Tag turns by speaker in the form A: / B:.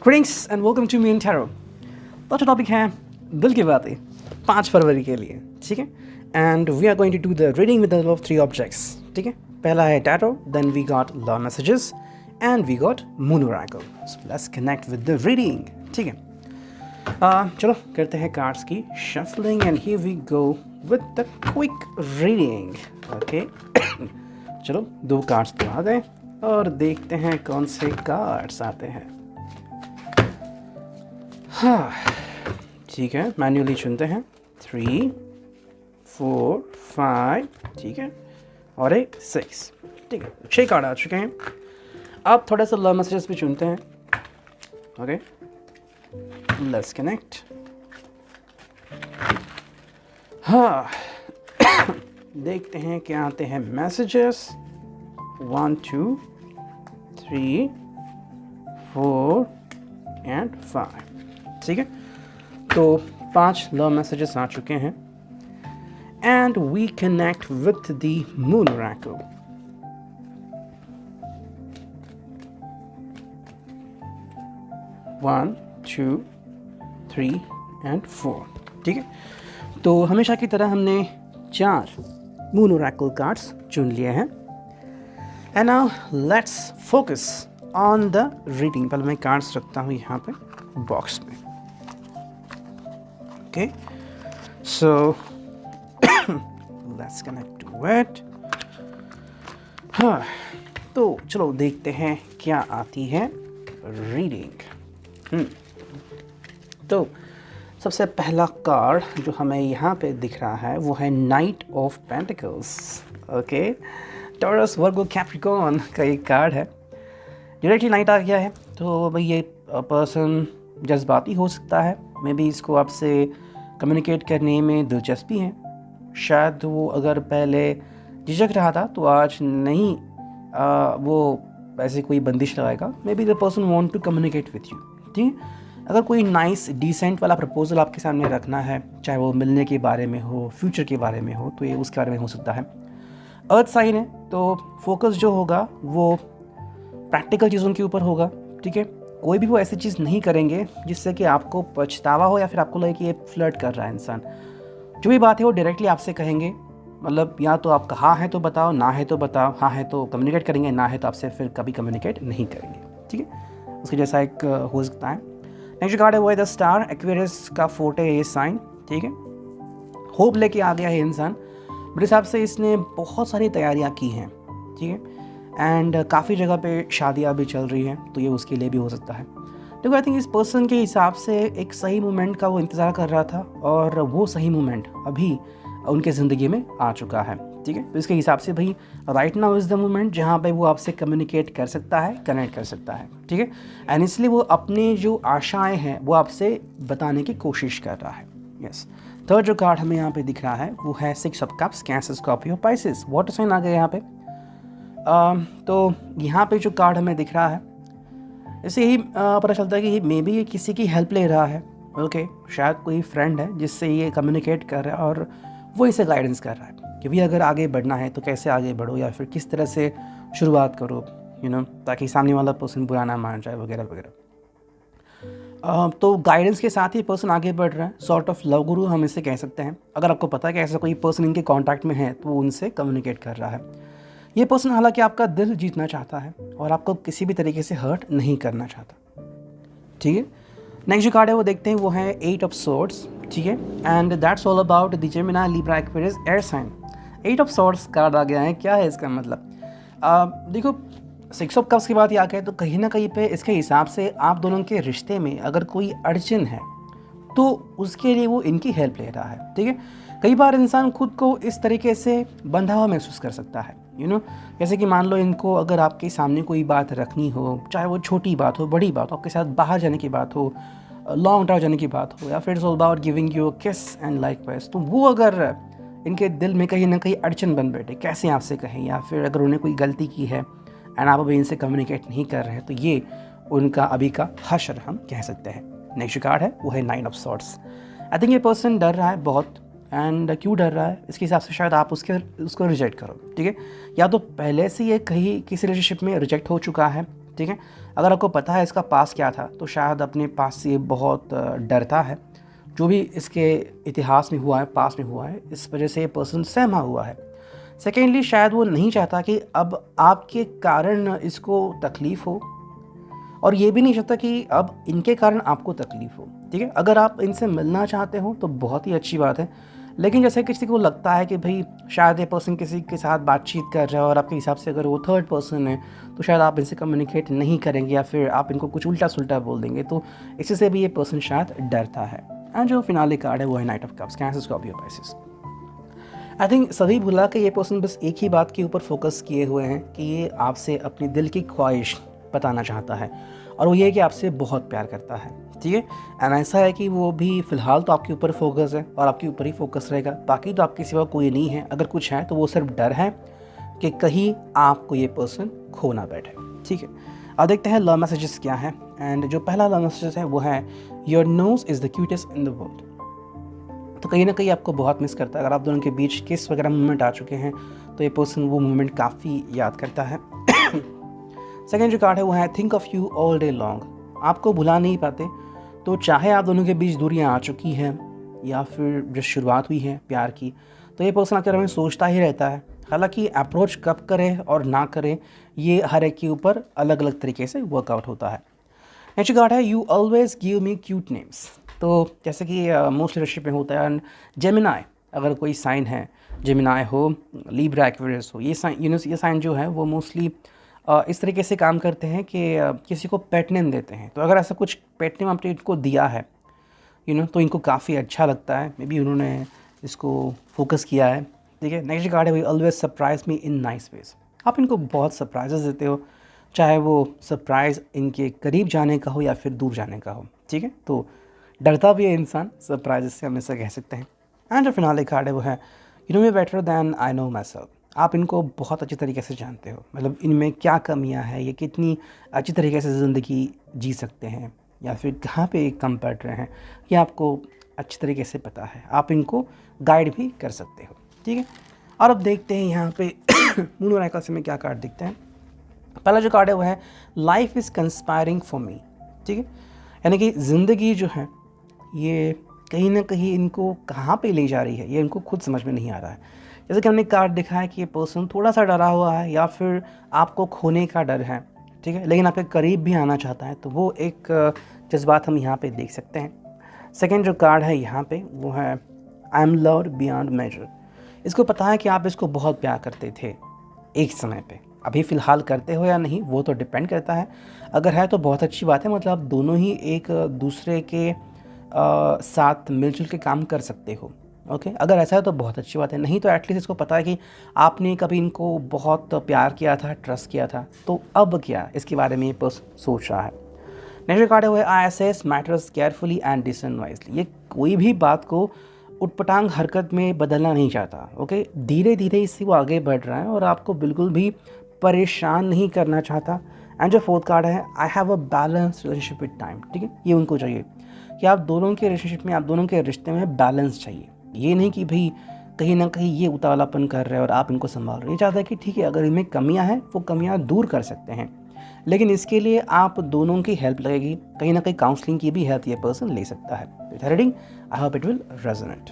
A: Greetings and welcome to me in tarot. तो जो topic है दिल की बातें 5 फरवरी के लिए, ठीक है। And we are going to do the reading with the help of 3 objects, ठीक है। पहला है tarot, then we got love messages and we got moon oracle. So let's connect with the reading, ठीक है। चलो करते हैं कार्ड्स की shuffling and here we go with the quick reading, okay. चलो 2 कार्ड्स तो आ गए और देखते हैं कौन से कार्ड्स आते हैं। हाँ ठीक है, मैन्युअली चुनते हैं 3, 4, 5, ठीक है, और एक 6, ठीक है। 6 कार्ड आ चुके हैं। अब थोड़ा सा लव मैसेजेस भी चुनते हैं, ओके। Let's connect. हाँ देखते हैं क्या आते हैं मैसेजेस। 1, 2, 3, 4 एंड 5, ठीक है। तो 5 लव मैसेजेस आ चुके हैं and we connect with the moon oracle. One, 2, 3 and 4, ठीक है। तो हमेशा की तरह हमने 4 मून ओरेकल कार्ड्स चुन लिए हैं and now let's focus on the reading. पहले मैं कार्ड्स रखता हूँ यहाँ पे बॉक्स में, okay. So let's connect to it. हाँ तो चलो देखते हैं क्या आती है रीडिंग। तो सबसे पहला कार्ड जो हमें यहाँ पे दिख रहा है वो है night of pentacles, okay. Taurus, Virgo, Capricorn का एक कार्ड है। डायरेक्टली नाइट आ गया है तो भाई ये पर्सन जज्बाती हो सकता है। मे बी इसको आपसे कम्युनिकेट करने में दिलचस्पी है। शायद वो अगर पहले झिझक रहा था तो आज नहीं वो ऐसे कोई बंदिश लगाएगा। Maybe the person want to communicate with you, ठीक है। अगर कोई नाइस डिसेंट वाला प्रपोजल आपके सामने रखना है, चाहे वो मिलने के बारे में हो, फ्यूचर के बारे में हो, तो ये उसके बारे में हो सकता है। अर्थ साइन है तो फोकस जो होगा वो प्रैक्टिकल चीज़ों के ऊपर होगा, ठीक है। कोई भी वो ऐसी चीज़ नहीं करेंगे जिससे कि आपको पछतावा हो या फिर आपको लगे कि ये फ्लर्ट कर रहा है इंसान। जो भी बात है वो डायरेक्टली आपसे कहेंगे। मतलब या तो आपका हाँ है तो बताओ, ना है तो बताओ। हाँ है तो कम्युनिकेट करेंगे, ना है तो आपसे फिर कभी कम्युनिकेट नहीं करेंगे, ठीक है। उसके जैसा एक हो सकता है। नेक्स्ट कार्ड है वो है द स्टार। एक्वेरियस का फोर्ट है ये साइन, ठीक है। होप लेके आ गया है इंसान। मेरे हिसाब से इसने बहुत सारी तैयारियाँ की हैं, ठीक है। एंड काफ़ी जगह पे शादियाँ भी चल रही हैं तो ये उसके लिए भी हो सकता है। देखो आई थिंक इस पर्सन के हिसाब से एक सही मोमेंट का वो इंतज़ार कर रहा था और वो सही मोमेंट अभी उनके ज़िंदगी में आ चुका है, ठीक है। तो इसके हिसाब से भाई right now is the moment जहाँ पे वो आपसे कम्युनिकेट कर सकता है, कनेक्ट कर सकता है, ठीक है। एंड इसलिए वो अपने जो आशाएँ हैं वो आपसे बताने की कोशिश कर रहा है। यस। थर्ड जो कार्ड हमें यहाँ पे दिख रहा है वो है 6 of cups. Cancer, Scorpio, Pisces, water sign आ गया यहाँ पे। तो यहाँ पे जो कार्ड हमें दिख रहा है इससे यही पता चलता है कि ये मे बी ये किसी की हेल्प ले रहा है, ओके। शायद कोई फ्रेंड है जिससे ये कम्युनिकेट कर रहा है और वो इसे गाइडेंस कर रहा है कि भी अगर आगे बढ़ना है तो कैसे आगे बढ़ो या फिर किस तरह से शुरुआत करो, यू नो, ताकि सामने वाला पर्सन बुरा ना मान जाए वगैरह वगैरह। तो गाइडेंस के साथ ही पर्सन आगे बढ़ रहा है। सॉर्ट ऑफ लव गुरु हम इसे कह सकते हैं। अगर आपको पता है कि ऐसा कोई पर्सन इनके कॉन्टैक्ट में है तो वो उनसे कम्युनिकेट कर रहा है। ये पर्सन हालांकि आपका दिल जीतना चाहता है और आपको किसी भी तरीके से हर्ट नहीं करना चाहता, ठीक है। नेक्स्ट जो कार्ड है वो देखते हैं वो है 8 ऑफ सॉर्ड्स, ठीक है। And that's all about the Gemini, Libra, Aquarius, air sign. 8 of swords card आ गया है। क्या है इसका मतलब? देखो 6 ऑफ कप्स की बात आ गई तो कहीं ना कहीं पे इसके हिसाब से आप दोनों के रिश्ते में अगर कोई अड़चन है तो उसके लिए वो इनकी हेल्प ले रहा है, ठीक है। कई बार इंसान खुद को इस तरीके से बंधा हुआ महसूस कर सकता है, यू नो। जैसे कि मान लो इनको अगर आपके सामने कोई बात रखनी हो, चाहे वो छोटी बात हो, बड़ी बात हो, आपके साथ बाहर जाने की बात हो, लॉन्ग ड्राइव जाने की बात हो, या फिर it's all about giving you किस एंड लाइकवाइज, तो वो अगर इनके दिल में कहीं ना कहीं अड़चन बन बैठे, कैसे आपसे कहें, या फिर अगर उन्हें कोई गलती की है एंड आप अभी इनसे कम्युनिकेट नहीं कर रहे हैं, तो ये उनका अभी का हश्र हम कह सकते हैं। नेक्स्ट कार्ड है वो है 9 ऑफ सॉर्ड्स। आई थिंक ये पर्सन डर रहा है बहुत, एंड क्यों डर रहा है इसके हिसाब से शायद आप उसको रिजेक्ट करो, ठीक है। या तो पहले से ये कहीं किसी रिलेशनशिप में रिजेक्ट हो चुका है, ठीक है। अगर आपको पता है इसका पास क्या था तो शायद अपने पास से बहुत डरता है, जो भी इसके इतिहास में हुआ है, पास में हुआ है, इस वजह से ये पर्सन सहमा हुआ है। सेकेंडली शायद वो नहीं चाहता कि अब आपके कारण इसको तकलीफ़ हो, और ये भी नहीं चाहता कि अब इनके कारण आपको तकलीफ़ हो, ठीक है। अगर आप इनसे मिलना चाहते हो तो बहुत ही अच्छी बात है, लेकिन जैसे किसी को लगता है कि भाई शायद ये पर्सन किसी के साथ बातचीत कर रहा है और आपके हिसाब से अगर वो थर्ड पर्सन है तो शायद आप इनसे कम्युनिकेट नहीं करेंगे या फिर आप इनको कुछ उल्टा सुल्टा बोल देंगे, तो इसी से भी ये पर्सन शायद डरता है। एंड जो फिनाले कार्ड है वो है night of cups, Cancer, Scorpio, Pisces. I think सभी भुला के ये पर्सन बस एक ही बात के ऊपर फोकस किए हुए हैं कि ये आपसे अपनी दिल की ख्वाहिश बताना चाहता है, और वो ये है कि आपसे बहुत प्यार करता है, ठीक है। एंड ऐसा है कि वो भी फ़िलहाल तो आपके ऊपर फोकस है और आपके ऊपर ही फोकस रहेगा, बाकी तो आपके सिवा कोई नहीं है। अगर कुछ है तो वो सिर्फ डर है कि कहीं आपको ये पर्सन खो ना बैठे, ठीक है। अब देखते हैं लव मैसेजेस क्या है। एंड जो पहला लव मैसेज है वो है your nose is the cutest in the world. तो कहीं ना कहीं आपको बहुत मिस करता है। अगर आप दोनों के बीच किस वगैरह मोमेंट आ चुके हैं तो ये पर्सन वो मोमेंट काफ़ी याद करता है। सेकेंड जो कार्ड है वो है think of you all day long. आपको भुला नहीं पाते, तो चाहे आप दोनों के बीच दूरियां आ चुकी हैं या फिर जो शुरुआत हुई है प्यार की, तो ये पर्सन आपके बारे में सोचता ही रहता है। हालांकि अप्रोच कब करे और ना करे ये हर एक के ऊपर अलग अलग तरीके से वर्कआउट होता है। नेक्स्ट कार्ड है you always give me cute names. तो जैसे कि मोस्ट रिलेशनशिप में होता है, जेमिनाई अगर कोई साइन है, जेमिनाई हो, लिब्रा, एक्वेरियस हो, ये साइन ये साइन जो है वो मोस्टली इस तरीके से काम करते हैं कि किसी को पेट नेम देते हैं। तो अगर ऐसा कुछ पेट नेम आपने इनको दिया है तो इनको काफ़ी अच्छा लगता है, मे बी उन्होंने इसको फोकस किया है, ठीक है। नेक्स्ट कार्ड है we always surprise me in nice ways. आप इनको बहुत सरप्राइजेस देते हो, चाहे वो सरप्राइज़ इनके करीब जाने का हो या फिर दूर जाने का हो, ठीक है। तो डरता भी है इंसान सरप्राइजेस से, हम ऐसा कह सकते हैं। एंड जो फिनाले कार्ड है वो है you know me better than I know my self. आप इनको बहुत अच्छी तरीके से जानते हो, मतलब इनमें क्या कमियां हैं, ये कितनी अच्छी तरीके से ज़िंदगी जी सकते हैं या फिर कहाँ पे कम पड़ रहे हैं, ये आपको अच्छी तरीके से पता है। आप इनको गाइड भी कर सकते हो, ठीक है। और अब देखते हैं यहाँ पे मून और आकाश में क्या कार्ड दिखते हैं। पहला जो कार्ड है वो है life is conspiring for me, ठीक है। यानी कि ज़िंदगी जो है ये कहीं ना कहीं इनको कहाँ पे ले जा रही है ये इनको खुद समझ में नहीं आ रहा है। जैसे कि हमने कार्ड दिखा है कि ये पर्सन थोड़ा सा डरा हुआ है या फिर आपको खोने का डर है, ठीक है, लेकिन आपके करीब भी आना चाहता है, तो वो एक जज्बात हम यहाँ पे देख सकते हैं। सेकेंड जो कार्ड है यहाँ पे वो है I am loved beyond measure. इसको पता है कि आप इसको बहुत प्यार करते थे एक समय पे, अभी फ़िलहाल करते हो या नहीं वो तो डिपेंड करता है। अगर है तो बहुत अच्छी बात है, मतलब आप दोनों ही एक दूसरे के साथ मिलजुल के काम कर सकते हो, ओके। अगर ऐसा है तो बहुत अच्छी बात है, नहीं तो एटलीस्ट इसको पता है कि आपने कभी इनको बहुत प्यार किया था, ट्रस्ट किया था, तो अब क्या इसके बारे में ये पर्सन सोच रहा है। नेक्स्ट कार्ड है I assess matters carefully and decision wisely. ये कोई भी बात को उटपटांग हरकत में बदलना नहीं चाहता, ओके। धीरे धीरे इससे वो आगे बढ़ रहा है और आपको बिल्कुल भी परेशान नहीं करना चाहता। एंड जो फोर्थ कार्ड है I have a balance relationship with time, ठीक है। ये उनको चाहिए कि आप दोनों के रिलेशनशिप में, आप दोनों के रिश्ते में बैलेंस चाहिए। ये नहीं कि भाई कहीं ना कहीं ये उतावलापन कर रहे हैं और आप इनको संभाल रहे हैं। ये चाहता है कि ठीक है अगर इनमें कमियां हैं वो कमियां दूर कर सकते हैं, लेकिन इसके लिए आप दोनों की हेल्प लगेगी, कहीं ना कहीं काउंसलिंग की भी हेल्प ये पर्सन ले सकता है। Reading I hope it will resonate.